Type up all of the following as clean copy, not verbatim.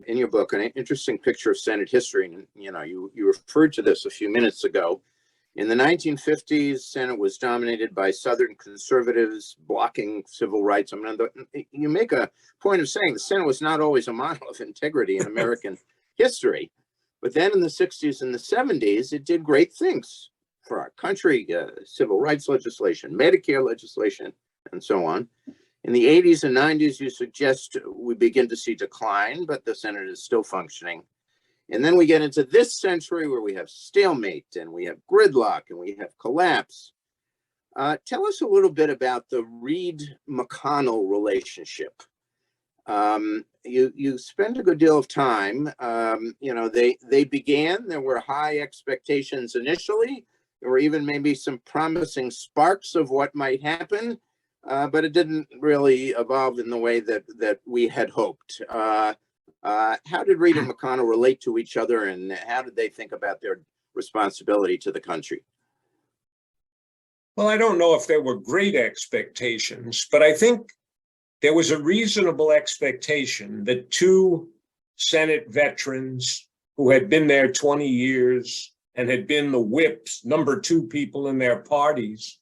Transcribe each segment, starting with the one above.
in your book an interesting picture of Senate history. And, you referred to this a few minutes ago. In the 1950s, Senate was dominated by Southern conservatives blocking civil rights. I mean, you make a point of saying the Senate was not always a model of integrity in American history. But then in the 60s and the 70s, it did great things for our country, civil rights legislation, Medicare legislation, and so on. In the 80s and 90s, you suggest we begin to see decline, but the Senate is still functioning. And then we get into this century where we have stalemate and we have gridlock and we have collapse. Tell us a little bit about the Reid-McConnell relationship. You spend a good deal of time. They began, there were high expectations initially. There were even maybe some promising sparks of what might happen, but it didn't really evolve in the way that we had hoped. How did Reid and McConnell relate to each other, and how did they think about their responsibility to the country? Well, I don't know if there were great expectations, but I think there was a reasonable expectation that two Senate veterans who had been there 20 years and had been the whips, number two people in their parties,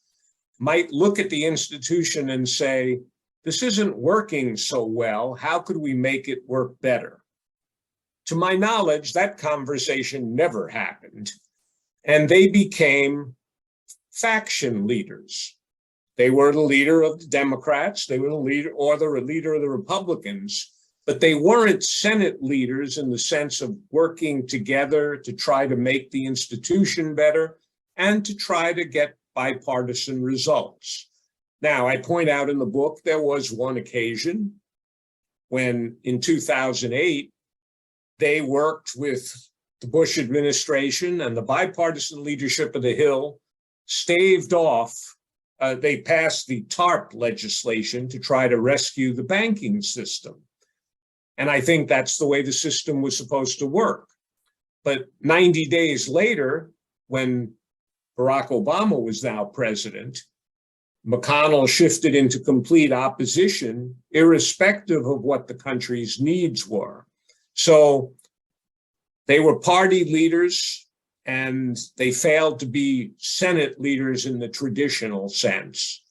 might look at the institution and say, this isn't working so well. How could we make it work better? To my knowledge, that conversation never happened. And they became faction leaders. They were the leader of the Democrats, they were the leader of the Republicans, but they weren't Senate leaders in the sense of working together to try to make the institution better and to try to get bipartisan results. Now, I point out in the book, there was one occasion when in 2008, they worked with the Bush administration and the bipartisan leadership of the Hill, staved off, they passed the TARP legislation to try to rescue the banking system. And I think that's the way the system was supposed to work. But 90 days later, when Barack Obama was now president, McConnell shifted into complete opposition, irrespective of what the country's needs were. So they were party leaders, and they failed to be Senate leaders in the traditional sense.